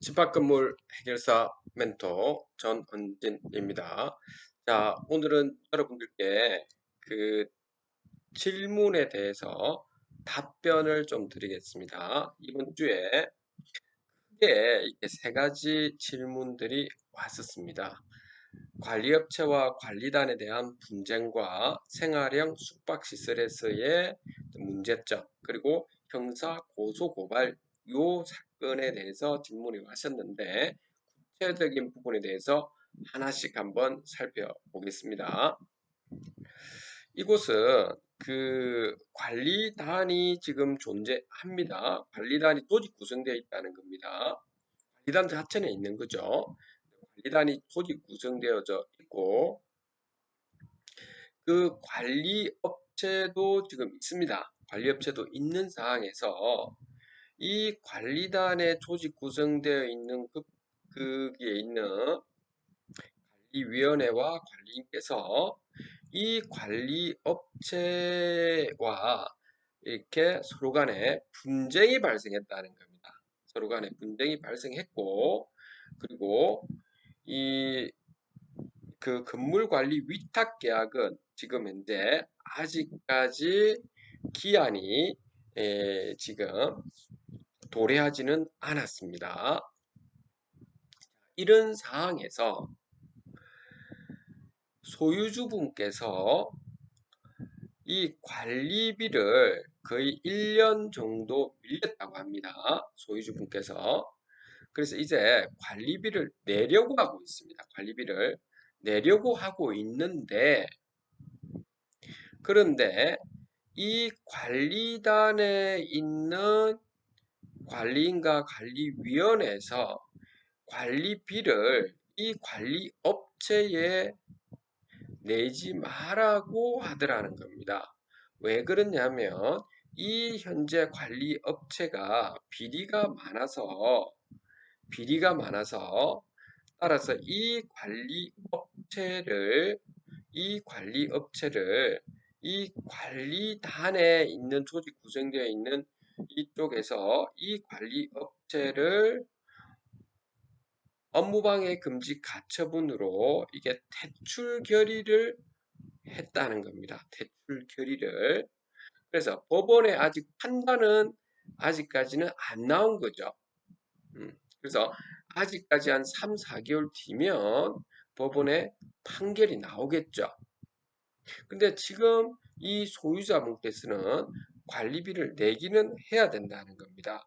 집합건물 해결사 멘토 전은진입니다. 자, 오늘은 여러분들께 그 질문에 대해서 답변을 좀 드리겠습니다. 이번 주에 크게 이렇게 세 가지 질문들이 왔었습니다. 관리업체와 관리단에 대한 분쟁과 생활형 숙박시설에서의 문제점, 그리고 형사 고소 고발 요 사건에 대해서 질문이 왔었는데 구체적인 부분에 대해서 하나씩 한번 살펴보겠습니다. 이곳은 그 관리단이 지금 존재합니다. 관리단이 조직 구성되어 있다는 겁니다. 관리단 자체는 있는 거죠. 관리단이 조직 구성되어져 있고 그 관리업체도 지금 있습니다. 관리업체도 있는 상황에서 이 관리단의 조직 구성되어 있는 거기에 있는 관리위원회와 관리인께서 이 관리업체와 이렇게 서로 간에 분쟁이 발생했다는 겁니다. 서로 간에 분쟁이 발생했고, 그리고 이 그 건물관리 위탁 계약은 지금 현재 아직까지 기한이 지금 도래하지는 않았습니다. 이런 상황에서 소유주분께서 이 관리비를 거의 1년 정도 밀렸다고 합니다. 소유주분께서. 그래서 이제 관리비를 내려고 하고 있습니다. 관리비를 내려고 하고 있는데, 그런데 이 관리단에 있는 관리인과 관리위원회에서 관리비를 이 관리업체에 내지 말라고 하더라는 겁니다. 왜 그러냐면 이 현재 관리업체가 비리가 많아서 따라서 이 관리단에 있는 조직 구성되어 있는 이쪽에서 이 관리업체를 업무방해 금지 가처분으로 이게 퇴출 결의를 했다는 겁니다. 퇴출 결의를. 그래서 법원의 아직 판단은 아직까지는 안 나온 거죠. 그래서 아직까지 한 3, 4개월 뒤면 법원의 판결이 나오겠죠. 근데 지금 이 소유자분께서는 관리비를 내기는 해야 된다는 겁니다.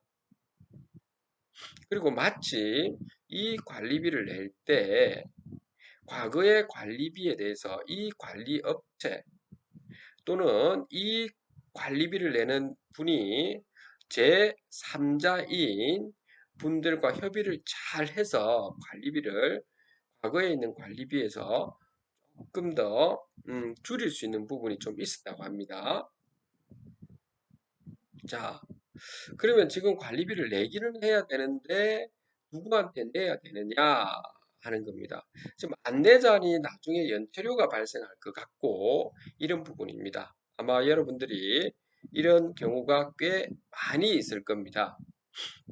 그리고 마침 이 관리비를 낼 때 과거의 관리비에 대해서 이 관리업체 또는 이 관리비를 내는 분이 제3자인 분들과 협의를 잘 해서 관리비를 과거에 있는 관리비에서 조금 더 줄일 수 있는 부분이 좀 있었다고 합니다. 자, 그러면 지금 관리비를 내기는 해야 되는데 누구한테 내야 되느냐 하는 겁니다. 지금 안내자니 나중에 연체료가 발생할 것 같고 이런 부분입니다. 아마 여러분들이 이런 경우가 꽤 많이 있을 겁니다.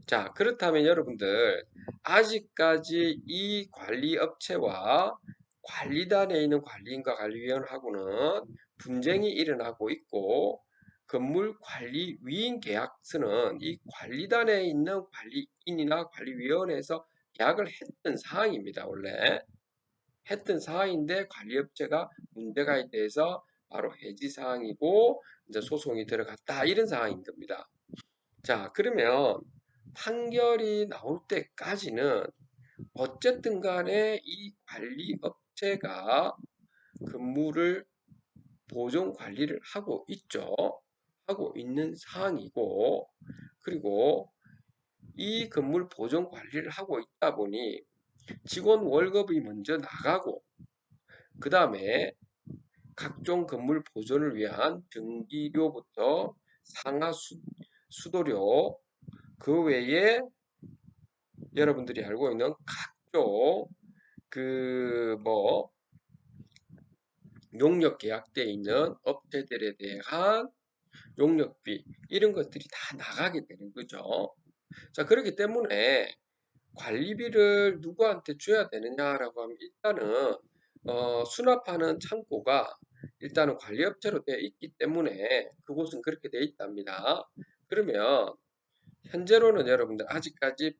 자, 그렇다면 여러분들 아직까지 이 관리업체와 관리단에 있는 관리인과 관리위원하고는 분쟁이 일어나고 있고 건물관리위임 계약서는 이 관리단에 있는 관리인이나 관리위원회에서 계약을 했던 사항입니다. 원래 했던 사항인데 관리업체가 문제가 있대서 바로 해지 사항이고 이제 소송이 들어갔다 이런 상황인 겁니다. 자, 그러면 판결이 나올 때까지는 어쨌든 간에 이 관리업체가 건물을 보존 관리를 하고 있죠. 하고 있는 상황이고, 그리고 이 건물 보존 관리를 하고 있다 보니 직원 월급이 먼저 나가고, 그 다음에 각종 건물 보존을 위한 전기료부터 상하 수도료, 그 외에 여러분들이 알고 있는 각종 뭐 용역 계약되어 있는 업체들에 대한 용역비 이런 것들이 다 나가게 되는 거죠. 자, 그렇기 때문에 관리비를 누구한테 줘야 되느냐라고 하면 일단은 수납하는 창고가 일단은 관리업체로 되어 있기 때문에 그곳은 그렇게 되어 있답니다. 그러면 현재로는 여러분들 아직까지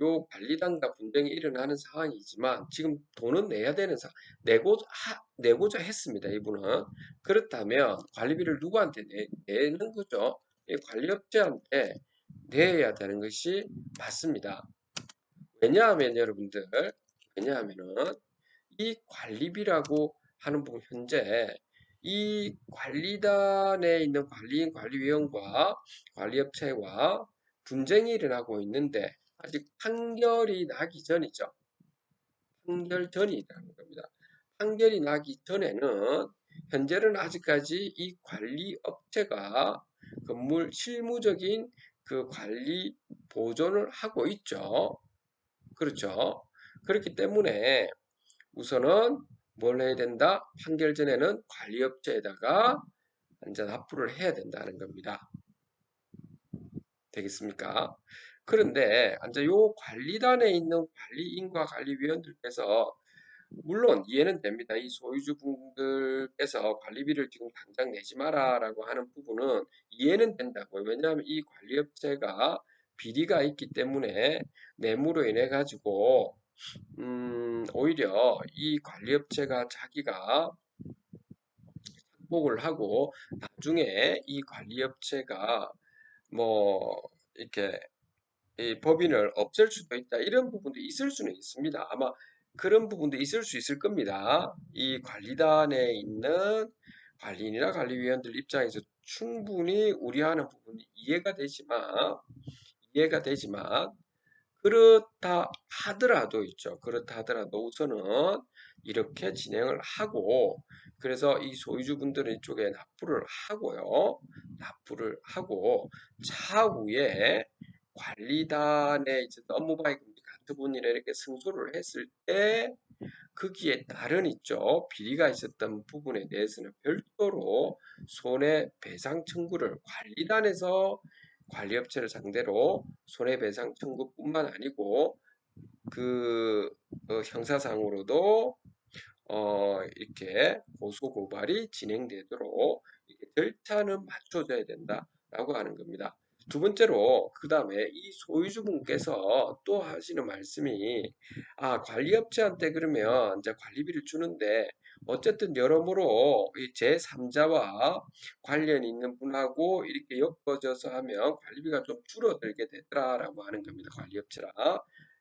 요 관리단과 분쟁이 일어나는 상황이지만 지금 돈은 내야 되는 내고자 했습니다. 이분은. 그렇다면 관리비를 누구한테 내는 거죠? 이 관리업체한테 내야 되는 것이 맞습니다. 왜냐하면 여러분들, 왜냐하면은 이 관리비라고 하는 부분 현재 이 관리단에 있는 관리인 관리위원과 관리업체와 분쟁이 일어나고 있는데 아직 판결이 나기 전이죠. 판결 전이라는 겁니다. 판결이 나기 전에는 현재는 아직까지 이 관리업체가 건물 실무적인 그 관리 보존을 하고 있죠. 그렇죠. 그렇기 때문에 우선은 뭘 해야 된다? 판결 전에는 관리업체에다가 이제 납부를 해야 된다는 겁니다. 되겠습니까? 그런데 이제 요 관리단에 있는 관리인과 관리위원들께서 물론 이해는 됩니다. 이 소유주분들께서 관리비를 지금 당장 내지 마라라고 하는 부분은 이해는 된다고요. 왜냐하면 이 관리업체가 비리가 있기 때문에 뇌물로 인해 가지고 오히려 이 관리업체가 자기가 착복을 하고 나중에 이 관리업체가 뭐 이렇게 이 법인을 없앨 수도 있다. 이런 부분도 있을 수는 있습니다. 아마 그런 부분도 있을 수 있을 겁니다. 이 관리단에 있는 관리인이나 관리위원들 입장에서 충분히 우려하는 부분이 이해가 되지만 그렇다 하더라도 있죠. 그렇다 하더라도 우선은 이렇게 진행을 하고 그래서 이 소유주분들은 이쪽에 납부를 하고요. 납부를 하고 차후에 관리단에 이제 업무방해 금지 간투분이나 이렇게 승소를 했을 때 거기에 따른 있죠. 비리가 있었던 부분에 대해서는 별도로 손해배상 청구를 관리단에서 관리업체를 상대로 손해배상 청구뿐만 아니고 그 형사상으로도 이렇게 고소고발이 진행되도록 이렇게 절차는 맞춰줘야 된다라고 하는 겁니다. 두 번째로 그 다음에 이 소유주분께서 또 하시는 말씀이 관리업체한테 그러면 이제 관리비를 주는데 어쨌든 여러모로 이 제3자와 관련 있는 분하고 이렇게 엮어져서 하면 관리비가 좀 줄어들게 되더라라고 하는 겁니다. 관리업체라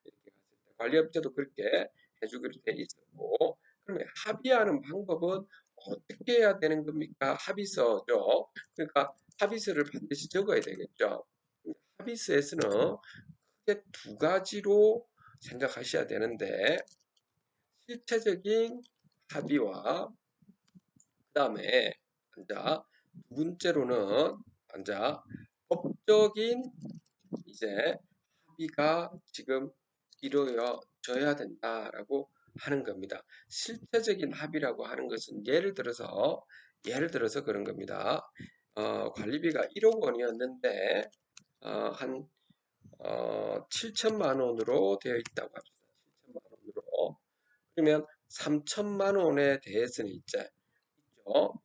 이렇게 갔을 때 관리업체도 그렇게 해주기로 돼 있었고 그러면 합의하는 방법은 어떻게 해야 되는 겁니까? 합의서죠. 그러니까 합의서를 반드시 적어야 되겠죠. 합의서에서는 크게 두 가지로 생각하셔야 되는데 실체적인 합의와 그 다음에 두 번째로는 법적인 이제 합의가 지금 이루어져야 된다라고 하는 겁니다. 실체적인 합의라고 하는 것은 예를 들어서 그런 겁니다. 관리비가 1억 원이었는데 한 7천만 원으로 되어 있다고 합니다. 7천만 원으로. 그러면 3천만 원에 대해서는 있죠.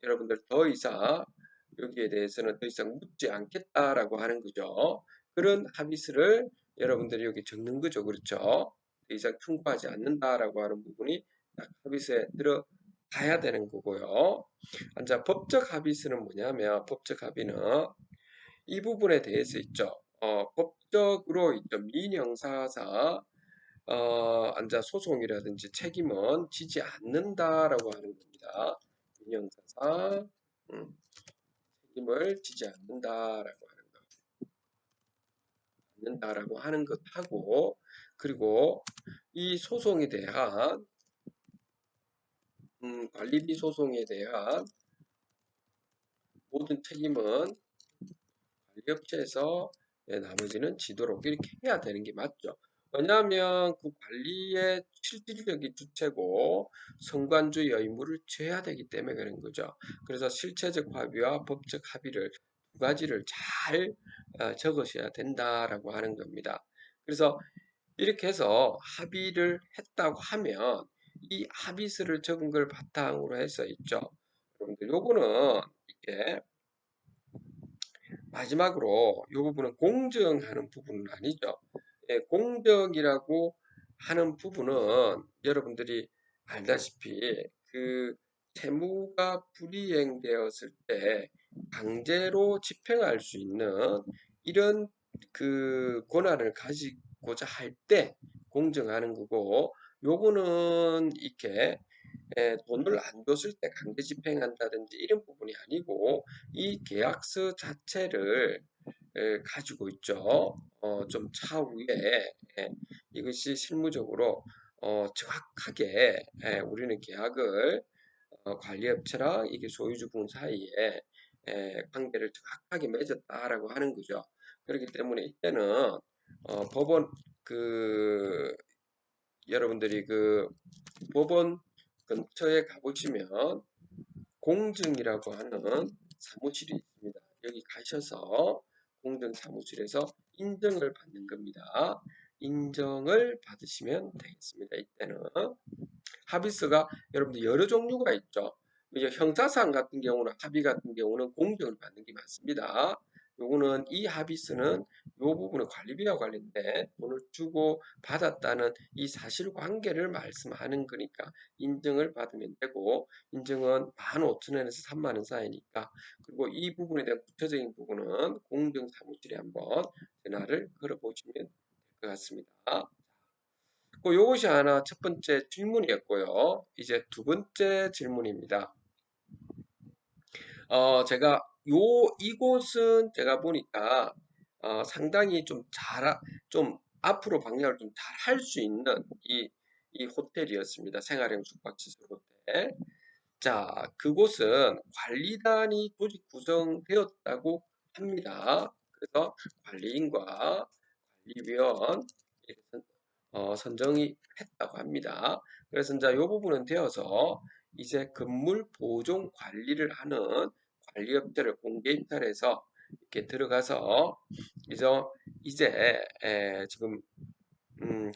여러분들 더 이상 여기에 대해서는 더 이상 묻지 않겠다라고 하는 거죠. 그런 합의서를 여러분들이 여기 적는 거죠. 그렇죠? 더 이상 충고하지 않는다라고 하는 부분이 딱 합의서에 들어가야 되는 거고요. 법적 합의서는 뭐냐면 법적 합의는 이 부분에 대해서 있죠. 법적으로 있죠. 민형사상 소송이라든지 책임은 지지 않는다라고 하는 겁니다. 민형사상 책임을 지지 않는다라고 하는 것하고 그리고 이 소송에 대한 관리비 소송에 대한 모든 책임은 관리업체에서 나머지는 지도록 이렇게 해야 되는 게 맞죠. 왜냐하면 그 관리의 실질적인 주체고 성관주의 의무를 져야 되기 때문에 그런 거죠. 그래서 실체적 합의와 법적 합의를 두 가지를 잘 적으셔야 된다라고 하는 겁니다. 그래서 이렇게 해서 합의를 했다고 하면 이 합의서를 적은 걸 바탕으로 해서 있죠. 여러분들 요거는 이게 마지막으로 이 부분은 공정하는 부분은 아니죠. 예, 공정이라고 하는 부분은 여러분들이 알다시피 그 채무가 불이행되었을 때 강제로 집행할 수 있는 이런 그 권한을 가지고자 할 때 공정하는 거고, 요거는 이렇게 돈을 안 줬을 때 강제 집행한다든지 이런 부분이 아니고 이 계약서 자체를 가지고 있죠. 좀 차후에 예, 이것이 실무적으로 정확하게 우리는 계약을 관리업체랑 이게 소유주분 사이에 관계를 정확하게 맺었다라고 하는 거죠. 그렇기 때문에 이때는 법원 그 여러분들이 그 법원 근처에 가보시면 공증이라고 하는 사무실이 있습니다. 여기 가셔서 공증사무실에서 인정을 받는 겁니다. 인정을 받으시면 되겠습니다. 이때는 합의서가 여러분들 여러 종류가 있죠. 이제 형사상 같은 경우는 합의 같은 경우는 공정을 받는 게 맞습니다. 요거는 이 합의서는 요 부분은 관리비와 관련된 돈을 주고 받았다는 이 사실관계를 말씀하는 거니까 인정을 받으면 되고, 인정은 15,000원에서 30,000원 사이니까, 그리고 이 부분에 대한 구체적인 부분은 공정사무실에 한번 전화를 걸어보시면 될 것 같습니다. 요것이 하나 첫 번째 질문이었고요. 이제 두 번째 질문입니다. 제가 이곳은 제가 보니까 상당히 좀 앞으로 방향을 좀 잘 할 수 있는 이 호텔이었습니다. 생활형 숙박시설 호텔. 자, 그곳은 관리단이 조직 구성되었다고 합니다. 그래서 관리인과 관리위원 이렇게 선정이 했다고 합니다. 그래서 이제 이 부분은 되어서 이제 건물 보존 관리를 하는 관리업체를 공개 입찰해서 이렇게 들어가서 이제 지금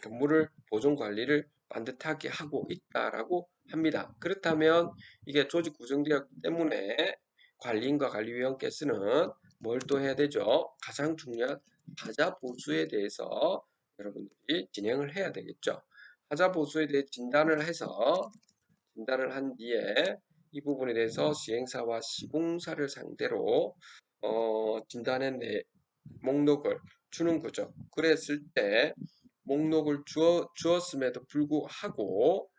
건물을 보존 관리를 반듯하게 하고 있다라고 합니다. 그렇다면 이게 조직 구성되었기 때문에 관리인과 관리위원께서는 뭘 또 해야 되죠? 가장 중요한 하자 보수에 대해서 여러분들이 진행을 해야 되겠죠. 하자 보수에 대해 진단을 한 뒤에 이 부분에 대해서 시행사와 시공사를 상대로 진단의 목록을 주는 거죠. 그랬을 때 목록을 주었음에도 불구하고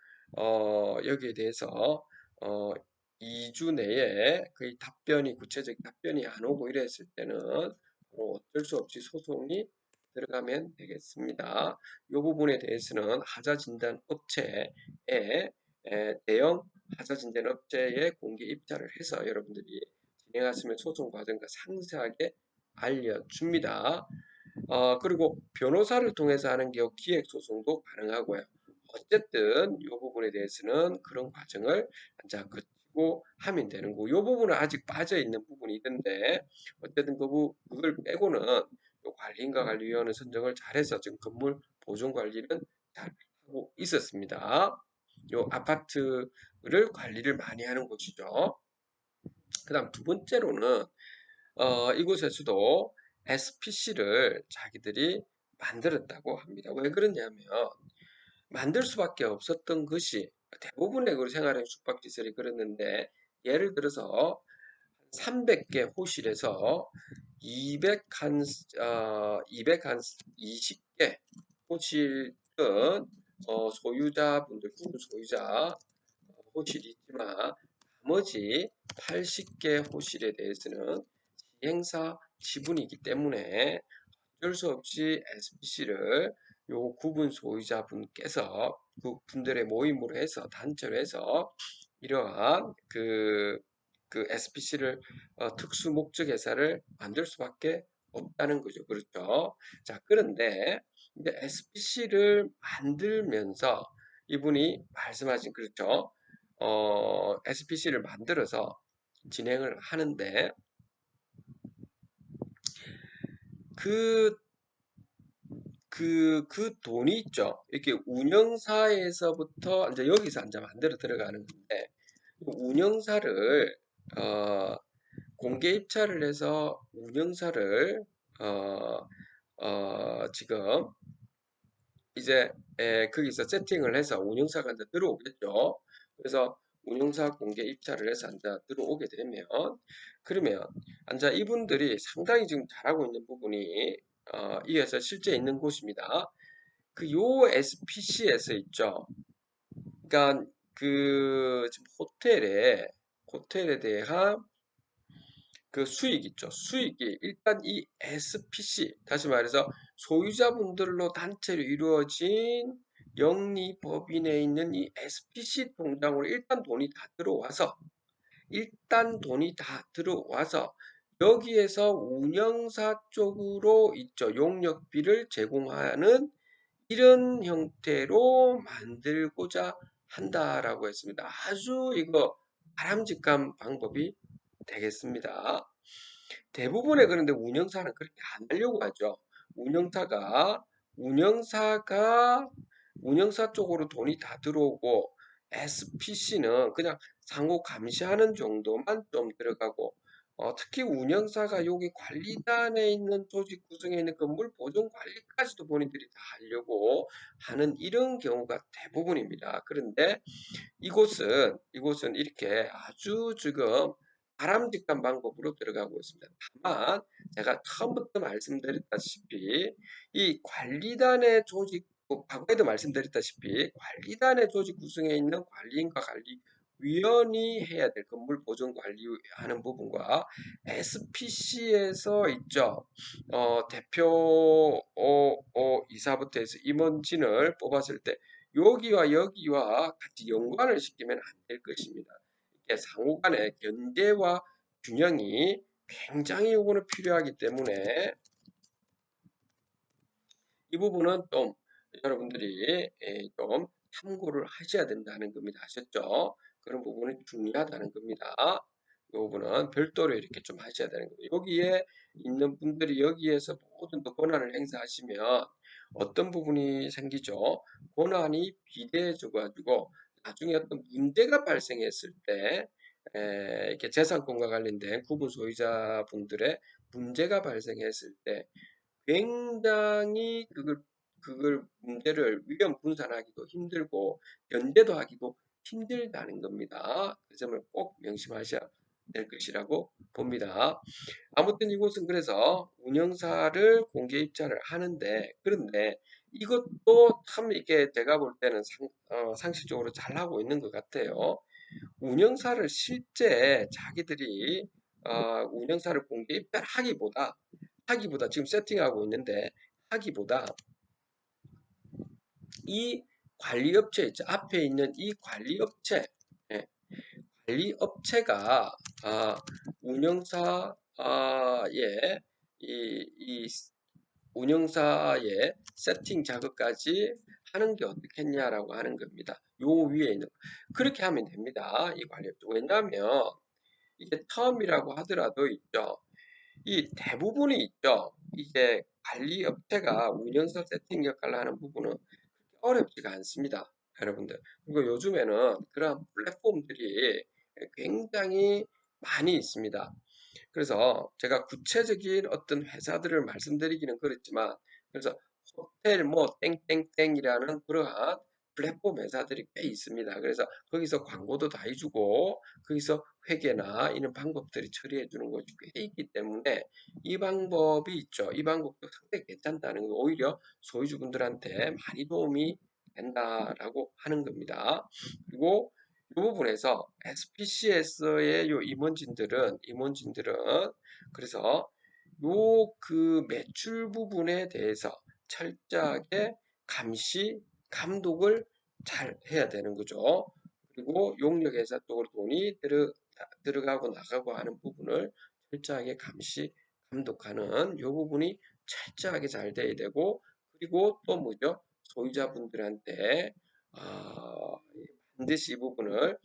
여기에 대해서 어, 2주 내에 거의 구체적 답변이 안 오고 이랬을 때는 어쩔 수 없이 소송이 들어가면 되겠습니다. 이 부분에 대해서는 하자진단 업체에 대형 하자진단 업체에 공개 입찰을 해서 여러분들이 진행하시면 소송 과정과 상세하게 알려줍니다. 그리고 변호사를 통해서 하는 경우 기획소송도 가능하고요. 어쨌든 이 부분에 대해서는 그런 과정을 자 거치고 하면 되는 거고, 이 부분은 아직 빠져 있는 부분이 있는데 어쨌든 그걸 빼고는 요 관리인과 관리위원회 선정을 잘해서 지금 건물 보존 관리는 잘 하고 있었습니다. 요 아파트를 관리를 많이 하는 곳이죠. 그다음 두 번째로는 이곳에서도 SPC를 자기들이 만들었다고 합니다. 왜 그러냐면 만들 수밖에 없었던 것이 대부분의 그 생활형 숙박시설이 그랬는데, 예를 들어서 300개 호실에서 220개 호실은 소유자분들, 소유자 호실이 있지만 나머지 80개 호실에 대해서는 시행사 지분이기 때문에 어쩔 수 없이 SPC를 요 구분 소유자분께서 그 분들의 모임으로 해서 단체로 해서 이러한 그 SPC를 특수 목적 회사를 만들 수밖에 없다는 거죠. 그렇죠? 자, 그런데 이제 SPC를 만들면서 이분이 말씀하신, 그렇죠? SPC를 만들어서 진행을 하는데 그 그 돈이 있죠. 이렇게 운영사에서부터 이제 여기서 이제 만들어 들어가는 건데, 운영사를 어, 공개 입찰을 해서 운영사를 어, 지금 이제 거기서 세팅을 해서 운영사가 이제 들어오겠죠. 그래서 운영사 공개 입찰을 해서 이제 들어오게 되면, 그러면 이제 이분들이 상당히 지금 잘하고 있는 부분이 이 회사 실제 있는 곳입니다. 그 요 SPC에서 있죠. 그러니까 그 지금 호텔에 대한 그 수익 있죠. 수익이 일단 이 SPC, 다시 말해서 소유자분들로 단체로 이루어진 영리법인에 있는 이 SPC 통장으로 일단 돈이 다 들어와서 여기에서 운영사 쪽으로 있죠. 용역비를 제공하는 이런 형태로 만들고자 한다라고 했습니다. 아주 이거 바람직한 방법이 되겠습니다. 대부분의 그런데 운영사는 그렇게 안 하려고 하죠. 운영사가 운영사가 운영사 쪽으로 돈이 다 들어오고 SPC는 그냥 상호 감시하는 정도만 좀 들어가고 특히 운영사가 여기 관리단에 있는 조직 구성에 있는 건물 보존 관리까지도 본인들이 다 하려고 하는 이런 경우가 대부분입니다. 그런데 이곳은 이렇게 아주 지금 바람직한 방법으로 들어가고 있습니다. 다만 제가 처음부터 말씀드렸다시피 이 관리단의 조직, 과거에도 말씀드렸다시피 관리단의 조직 구성에 있는 관리인과 관리위원이 해야 될 건물 보존 관리하는 부분과 SPC에서 있죠. 대표 이사부터 해서 임원진을 뽑았을 때 여기와 여기와 같이 연관을 시키면 안 될 것입니다. 이렇게 상호 간의 견제와 균형이 굉장히 요거는 필요하기 때문에 이 부분은 좀 여러분들이 좀 참고를 하셔야 된다는 겁니다. 아셨죠? 그런 부분이 중요하다는 겁니다. 이 부분은 별도로 이렇게 좀 하셔야 되는 겁니다. 여기에 있는 분들이 여기에서 모든 권한을 행사하시면 어떤 부분이 생기죠? 권한이 비대해져 가지고 나중에 어떤 문제가 발생했을 때 이렇게 재산권과 관련된 구분 소유자분들의 문제가 발생했을 때 굉장히 그걸 문제를 위험 분산하기도 힘들고 연대도 하기도 힘들다는 겁니다. 그 점을 꼭 명심하셔야 될 것이라고 봅니다. 아무튼 이곳은 그래서 운영사를 공개 입찰을 하는데, 그런데 이것도 참 이게 제가 볼 때는 상식적으로 잘 하고 있는 것 같아요. 운영사를 실제 자기들이 운영사를 공개 하기보다 지금 세팅하고 있는데 하기보다 이 관리업체 있죠. 앞에 있는 이 관리업체, 예, 관리업체가 운영사의 이 운영사의 세팅 작업까지 하는 게 어떻겠냐라고 하는 겁니다. 요 위에 있는 그렇게 하면 됩니다. 이 관리업체. 왜냐하면 이게 처음이라고 하더라도 있죠. 이 대부분이 있죠. 이게 관리 업체가 운영사 세팅 역할을 하는 부분은 어렵지가 않습니다. 여러분들. 그리고 요즘에는 그런 플랫폼들이 굉장히 많이 있습니다. 그래서 제가 구체적인 어떤 회사들을 말씀드리기는 그렇지만, 그래서 호텔 뭐 땡땡땡이라는 그러한 플랫폼 회사들이 꽤 있습니다. 그래서 거기서 광고도 다 해주고 거기서 회계나 이런 방법들이 처리해 주는 것이 꽤 있기 때문에 이 방법이 있죠. 이 방법도 상당히 괜찮다는 거, 오히려 소유주분들한테 많이 도움이 된다라고 하는 겁니다. 그리고 이 부분에서 SPCS의 요 임원진들은 그래서 요 그 매출 부분에 대해서 철저하게 감시, 감독을 잘 해야 되는 거죠. 그리고 용역회사 쪽으로 돈이 들어가고 나가고 하는 부분을 철저하게 감시, 감독하는 요 부분이 철저하게 잘 돼야 되고, 그리고 또 뭐죠? 소유자분들한테 반드시 이 부분을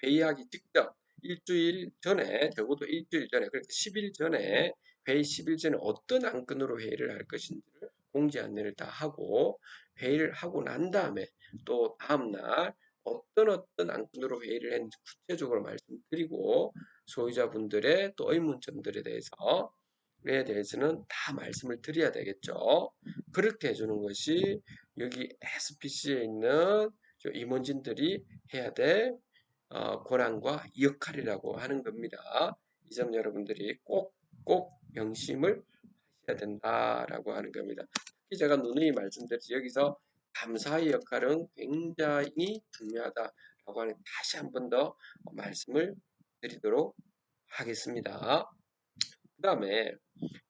회의하기 직전 일주일 전에, 적어도 일주일 전에, 그러니까 10일 전에, 회의 10일 전에 어떤 안건으로 회의를 할 것인지를 공지 안내를 다 하고 회의를 하고 난 다음에 또 다음날 어떤 안건으로 회의를 했는지 구체적으로 말씀드리고 소유자분들의 또 의문점들에 대해서는 다 말씀을 드려야 되겠죠. 그렇게 해주는 것이 여기 SPC에 있는 임원진들이 해야 될 권한과 역할이라고 하는 겁니다. 이 점 여러분들이 꼭 명심을 하셔야 된다라고 하는 겁니다. 특히 제가 누누이 말씀드렸지 여기서 감사의 역할은 굉장히 중요하다라고 하는 다시 한 번 더 말씀을 드리도록 하겠습니다. 그 다음에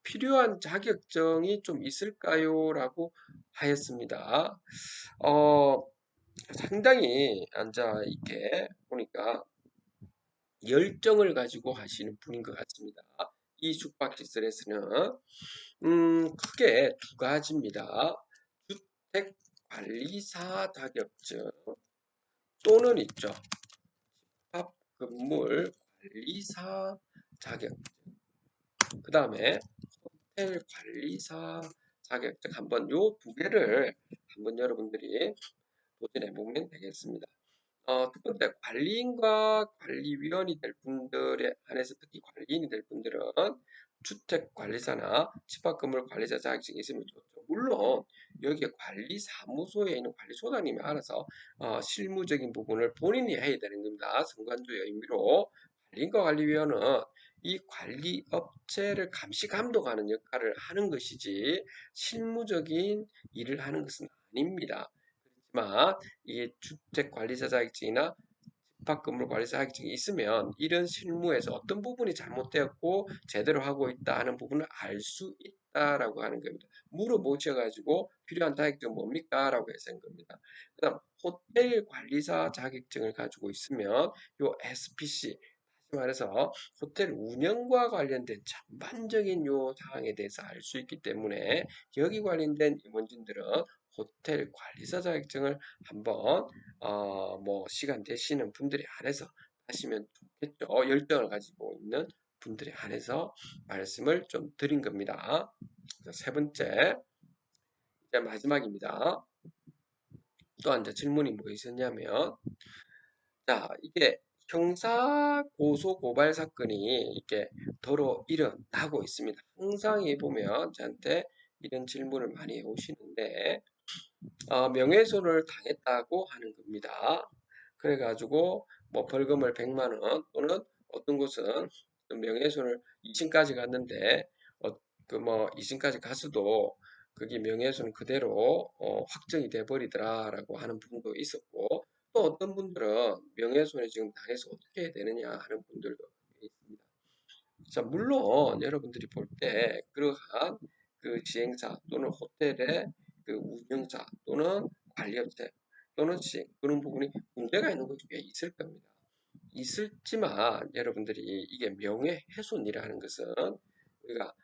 필요한 자격증이 좀 있을까요? 라고 하였습니다. 상당히 앉아 있게 보니까 열정을 가지고 하시는 분인 것 같습니다. 이 숙박시설에서는 크게 두 가지입니다. 주택관리사 자격증 또는 있죠. 집합건물 관리사 자격증. 그 다음에 호텔 관리사 자격증 한번 요 두 개를 한번 여러분들이 도전해 보면 되겠습니다. 두 번째 관리인과 관리위원이 될 분들에 한해서 특히 관리인이 될 분들은 주택관리사나 집합건물 관리사 자격증이 있으면 좋죠. 물론 여기에 관리사무소에 있는 관리소장님이 알아서 실무적인 부분을 본인이 해야 되는 겁니다. 성관주의 의미로 관리인과 관리위원은 이 관리업체를 감시 감독하는 역할을 하는 것이지 실무적인 일을 하는 것은 아닙니다. 그렇지만 이 주택관리사 자격증이나 집합건물 관리사 자격증이 있으면 이런 실무에서 어떤 부분이 잘못되었고 제대로 하고 있다 하는 부분을 알 수 있다라고 하는 겁니다. 물어보셔가지고 필요한 자격증 뭡니까? 라고 해서 한 겁니다. 그 다음 호텔 관리사 자격증을 가지고 있으면 요 SPC 다시 말해서 호텔 운영과 관련된 전반적인 요 사항에 대해서 알 수 있기 때문에 여기 관련된 임원진들은 호텔 관리사 자격증을 한번 뭐 시간 되시는 분들이 한해서 하시면 좋겠죠. 열정을 가지고 있는 분들이 한해서 말씀을 좀 드린 겁니다. 세 번째, 이제 마지막입니다. 또 한 질문이 뭐 있었냐면, 자, 이게 형사 고소 고발 사건이 이렇게 더러 일어나고 있습니다. 항상 보면 저한테 이런 질문을 많이 오시는데, 명예훼손을 당했다고 하는 겁니다. 그래가지고 뭐 벌금을 100만 원 또는 어떤 곳은 명예훼손을 2층까지 갔는데 그 뭐 2층까지 갔어도 그게 명예훼손 그대로 확정이 돼 버리더라라고 하는 분도 있었고 또 어떤 분들은 명예훼손이 지금 당해서 어떻게 해야 되느냐 하는 분들도 있습니다. 자, 물론 여러분들이 볼 때 그러한 그 시행사 또는 호텔의 그 운영사 또는 관리업체 또는 시행 그런 부분이 문제가 있는 것이 꽤 있을 겁니다. 있을지만 여러분들이 이게 명예훼손이라는 것은 우리가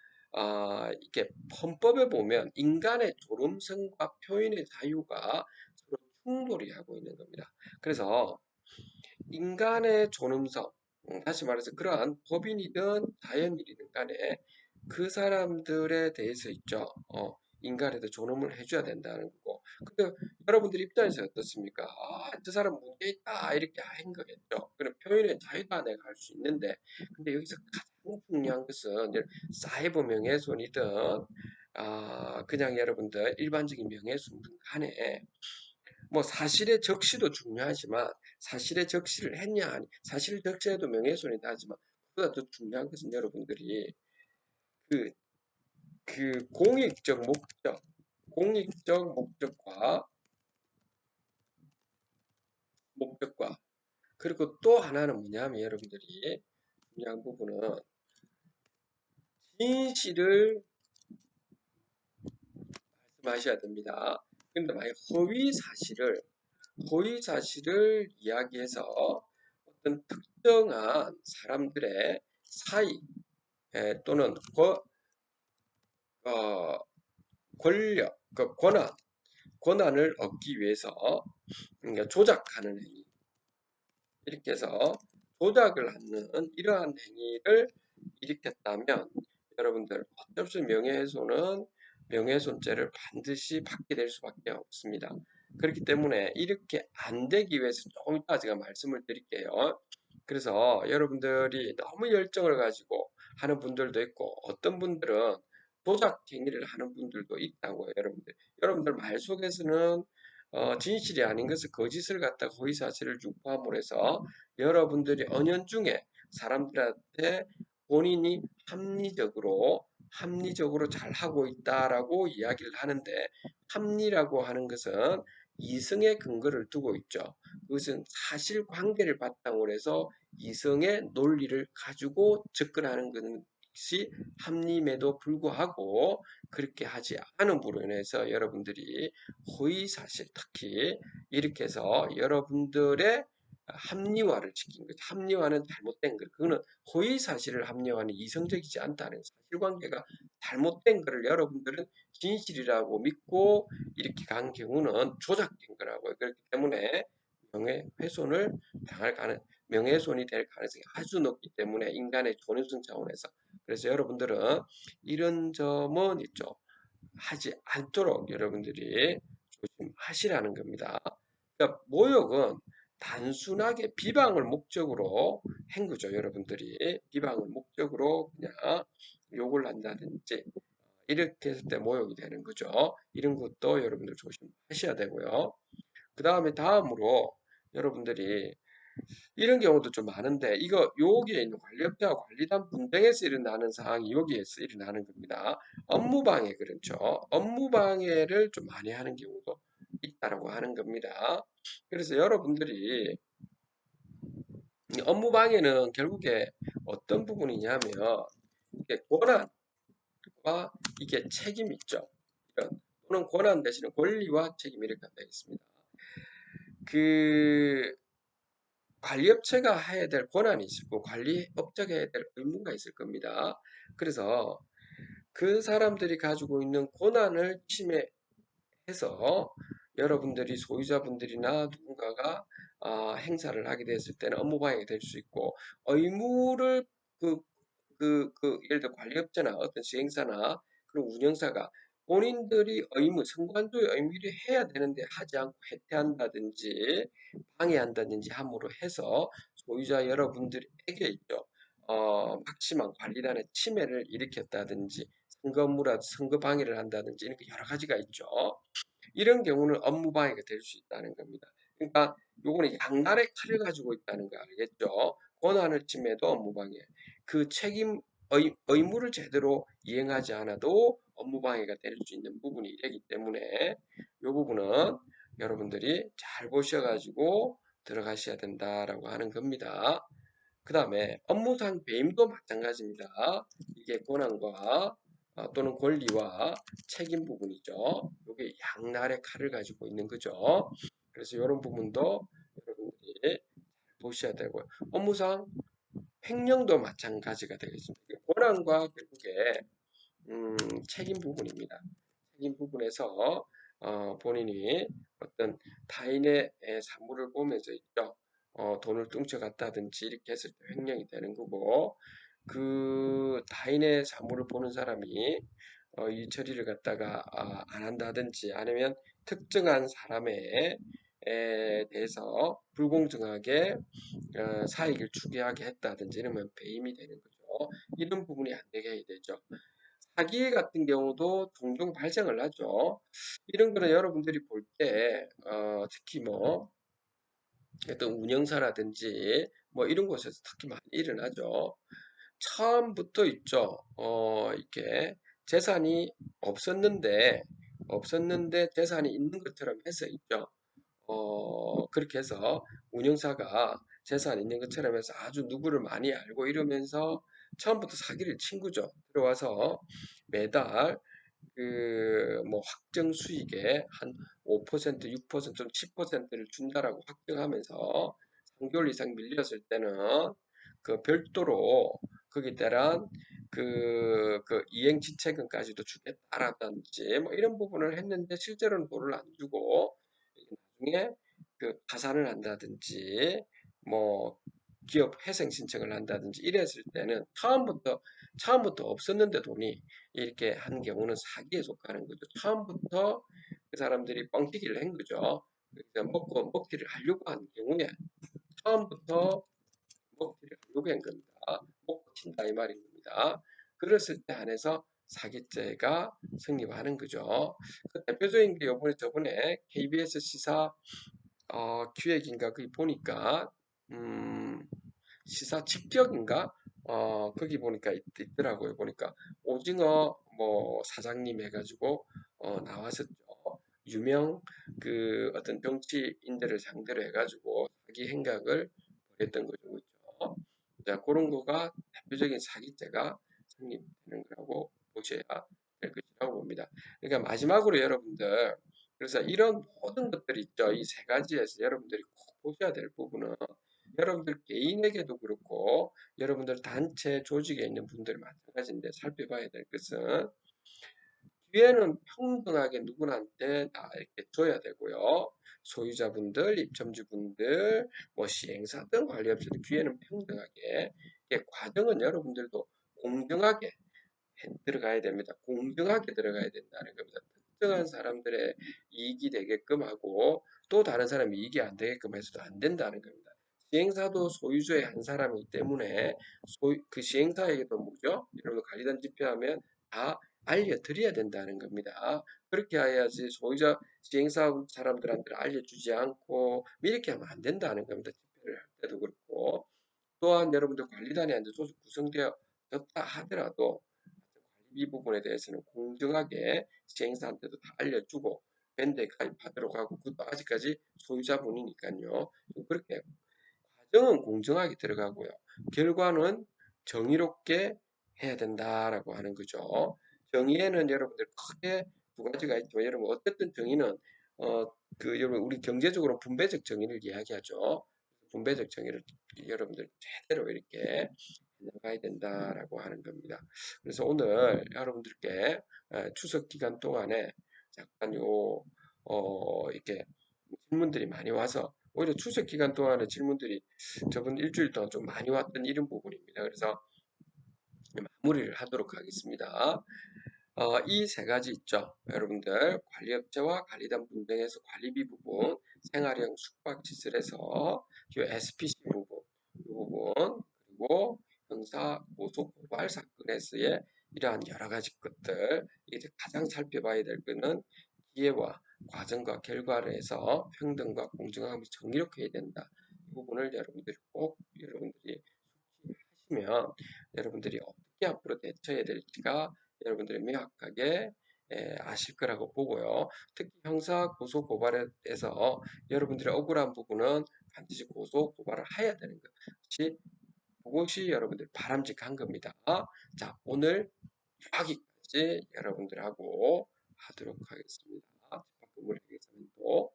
이게 헌법에 보면 인간의 존엄성과 표현의 자유가 서로 충돌이 하고 있는 겁니다. 그래서 인간의 존엄성, 다시 말해서 그러한 법인이든 자연인이든 간에 그 사람들에 대해서 있죠. 인간에도 존엄을 해줘야 된다는 거고. 근데 여러분들 입장에서 어떻습니까? 저 사람 문제 있다 이렇게 한 거겠죠. 그럼 표현의 자유다 내가 할 수 있는데, 근데 여기서 가장 중요한 것은 사이버 명예훼손이든 그냥 여러분들 일반적인 명예훼손든 간에 뭐 사실의 적시도 중요하지만 사실의 적시를 했냐 아니 사실 적시해도 명예훼손이다 하지만 그보다 더 중요한 것은 여러분들이 그, 그 공익적 목적과 그리고 또 하나는 뭐냐면 여러분들이 중요한 부분은 진실을 말씀하셔야 됩니다. 근데 만약 허위 사실을 이야기해서 어떤 특정한 사람들의 사이 또는 권력, 권한을 얻기 위해서 그러니까 조작하는 행위 이렇게 해서 조작을 하는 이러한 행위를 일으켰다면 여러분들 어쩔 수 없이 명예훼손은 명예훼손죄를 반드시 받게 될 수밖에 없습니다. 그렇기 때문에 이렇게 안 되기 위해서 조금 이따 제가 말씀을 드릴게요. 그래서 여러분들이 너무 열정을 가지고 하는 분들도 있고 어떤 분들은 조작 행위를 하는 분들도 있다고요. 여러분들 말 속에서는 진실이 아닌 것을 거짓을 갖다가 허위사실을 유포함으로 해서 여러분들이 은연중에 사람들한테 본인이 합리적으로 잘 하고 있다라고 이야기를 하는데, 합리라고 하는 것은 이성의 근거를 두고 있죠. 그것은 사실관계를 바탕으로 해서 이성의 논리를 가지고 접근하는 것이 합리임에도 불구하고, 그렇게 하지 않은 부로 인해서 여러분들이 허위사실, 특히 이렇게 해서 여러분들의 합리화를 지킨 거죠. 합리화는 잘못된 거. 그거는 허위사실을 합리화는 이성적이지 않다는 사실관계가 잘못된 거를 여러분들은 진실이라고 믿고 이렇게 간 경우는 조작된 거라고요. 그렇기 때문에 명예훼손을 당할 명예훼손이 될 가능성이 아주 높기 때문에, 인간의 존엄성 차원에서. 그래서 여러분들은 이런 점은 있죠. 하지 않도록 여러분들이 조심하시라는 겁니다. 그러니까 모욕은 단순하게 비방을 목적으로 한 거죠. 여러분들이 비방을 목적으로 그냥 욕을 한다든지 이렇게 했을 때 모욕이 되는 거죠. 이런 것도 여러분들 조심하셔야 되고요. 그 다음에 다음으로 여러분들이 이런 경우도 좀 많은데, 이거 여기에 있는 관리업체와 관리단 분쟁에서 일어나는 상황이 여기에서 일어나는 겁니다. 업무방해, 그렇죠. 업무방해를 좀 많이 하는 경우도 있다라고 하는 겁니다. 그래서 여러분들이 이 업무방해는 결국에 어떤 부분이냐면, 이게 권한과 이게 책임 있죠. 이런, 또는 권한 대신에 권리와 책임, 이렇게 되겠습니다. 그 관리업체가 해야 될 권한이 있을 거고 관리업체가 해야 될 의무가 있을 겁니다. 그래서 그 사람들이 가지고 있는 권한을 침해해서 여러분들이 소유자분들이나 누군가가 행사를 하게 됐을 때는 업무방해가 될 수 있고, 의무를 그, 예를 들어 관리업체나 어떤 시행사나 그런 운영사가 본인들이 선관조의 의무를 해야 되는데 하지 않고 해태한다든지 방해한다든지 함으로 해서 소유자 여러분들에게 있죠. 막심한 관리단의 침해를 일으켰다든지 선거 방해를 한다든지 이렇게 여러 가지가 있죠. 이런 경우는 업무 방해가 될 수 있다는 겁니다. 그러니까 요거는 양날의 칼을 가지고 있다는 거 알겠죠? 권한을 침해도 업무 방해. 그 의무를 제대로 이행하지 않아도 업무 방해가 될 수 있는 부분이 되기 때문에 이 부분은 여러분들이 잘 보셔가지고 들어가셔야 된다라고 하는 겁니다. 그 다음에 업무상 배임도 마찬가지입니다. 이게 권한과 또는 권리와 책임 부분이죠. 이게 양날의 칼을 가지고 있는 거죠. 그래서 이런 부분도 여러분들이 보셔야 되고요. 업무상 횡령도 마찬가지가 되겠습니다. 권한과 결국에 책임 부분입니다. 책임 부분에서 본인이 어떤 타인의 사물을 보면서 있죠. 돈을 뚱쳐갔다든지 이렇게 했을 때 횡령이 되는 거고, 그 타인의 사물을 보는 사람이 이 처리를 갖다가 안 한다든지, 아니면 특정한 사람에 대해서 불공정하게 사익을 추구하게 했다든지 이러면 배임이 되는 거죠. 이런 부분이 안 되게 해야 되죠. 사기 같은 경우도 종종 발생을 하죠. 이런 거는 여러분들이 볼 때, 특히 뭐, 어떤 운영사라든지 뭐 이런 곳에서 특히 많이 일어나죠. 처음부터 있죠. 이렇게 재산이 없었는데 재산이 있는 것처럼 해서 있죠. 그렇게 해서 운영사가 재산 있는 것처럼 해서 아주 누구를 많이 알고 이러면서 처음부터 사기를 친 거죠. 들어와서 매달 그 뭐 확정 수익의 한 5%, 6%, 10%를 준다라고 확정하면서 3개월 이상 밀렸을 때는 그 별도로 거기에 따른 그 이행지체금까지도 주겠다라든지 뭐 이런 부분을 했는데, 실제로는 돈을 안 주고 나중에 그 파산을 한다든지 뭐 기업 회생 신청을 한다든지 이랬을 때는 처음부터 없었는데 돈이 이렇게 한 경우는 사기에 속하는 거죠. 처음부터 그 사람들이 뻥튀기를 한 거죠. 그러니까 먹기를 하려고 한 경우에 처음부터 먹튀를 하려고 한 겁니다. 먹고 튄다 이 말인 겁니다. 그랬을 때 한해서 사기죄가 성립하는 거죠. 그 대표적인 게 저번에 KBS 시사 기획인가 거기 보니까 음, 시사 직격인가 거기 보니까 있더라고요. 보니까 오징어 뭐 사장님 해가지고 나왔었죠. 유명 그 어떤 정치인들을 상대로 해가지고 사기 행각을 벌였던 거죠. 그렇죠? 자, 그런 거가 대표적인 사기죄가 성립되는 거라고 보셔야 될 것이라고 봅니다. 그러니까 마지막으로 여러분들 그래서 이런 모든 것들이 있죠. 이 세 가지에서 여러분들이 꼭 보셔야 될 부분은 여러분들 개인에게도 그렇고 여러분들 단체 조직에 있는 분들 마찬가지인데 살펴봐야 될 것은 기회는 평등하게 누구한테 다 이렇게 줘야 되고요. 소유자분들, 입점주분들, 뭐 시행사든 관리업체들 기회는 평등하게 과정은 여러분들도 공정하게 들어가야 됩니다. 공정하게 들어가야 된다는 겁니다. 특정한 사람들의 이익이 되게끔 하고 또 다른 사람이 이익이 안 되게끔 해서도 안 된다는 겁니다. 시행사도 소유주의 한 사람이기 때문에 그 시행사에게도 뭐죠? 여러분 관리단 집회하면 다 알려드려야 된다는 겁니다. 그렇게 해야지 소유자 시행사 사람들한테 알려주지 않고 이렇게 하면 안 된다는 겁니다. 집회를 할 때도 그렇고 또한 여러분들 관리단이 이제 소속 구성되었다 하더라도 이 부분에 대해서는 공정하게 시행사한테도 다 알려주고 밴드에 가입하도록 하고 그것도 아직까지 소유자분이니까요. 그렇게 과정은 공정하게 들어가고요. 결과는 정의롭게 해야 된다라고 하는 거죠. 정의에는 여러분들 크게 두 가지가 있죠. 여러분 어쨌든 정의는 여러분 우리 경제적으로 분배적 정의를 이야기하죠. 분배적 정의를 여러분들 제대로 이렇게 나가야 된다라고 하는 겁니다. 그래서 오늘 여러분들께 추석 기간 동안에 약간 이렇게 질문들이 많이 와서 오히려 추석 기간 동안에 질문들이 저번 일주일 동안 좀 많이 왔던 이런 부분입니다. 그래서 마무리를 하도록 하겠습니다. 이 세 가지 있죠. 여러분들 관리업체와 관리단 분쟁에서 관리비 부분, 생활형 숙박시설에서 SPC 부분, 이 부분 그리고 형사 고소 고발 사건에서의 이러한 여러 가지 것들 이제 가장 살펴봐야 될 것은 기회와 과정과 결과를 해서 평등과 공정함을 정의롭게 해야 된다. 이 부분을 여러분들이 꼭 여러분들이 숙지하시면 여러분들이 어떻게 앞으로 대처해야 될지가 여러분들이 명확하게 아실 거라고 보고요. 특히 형사 고소 고발에서 여러분들의 억울한 부분은 반드시 고소 고발을 해야 되는 것이 그것이 여러분들 바람직한 겁니다. 자, 오늘 여기까지 여러분들하고 하도록 하겠습니다. 집합근무를 위해서는 또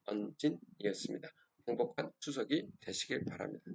전언진이었습니다. 행복한 추석이 되시길 바랍니다.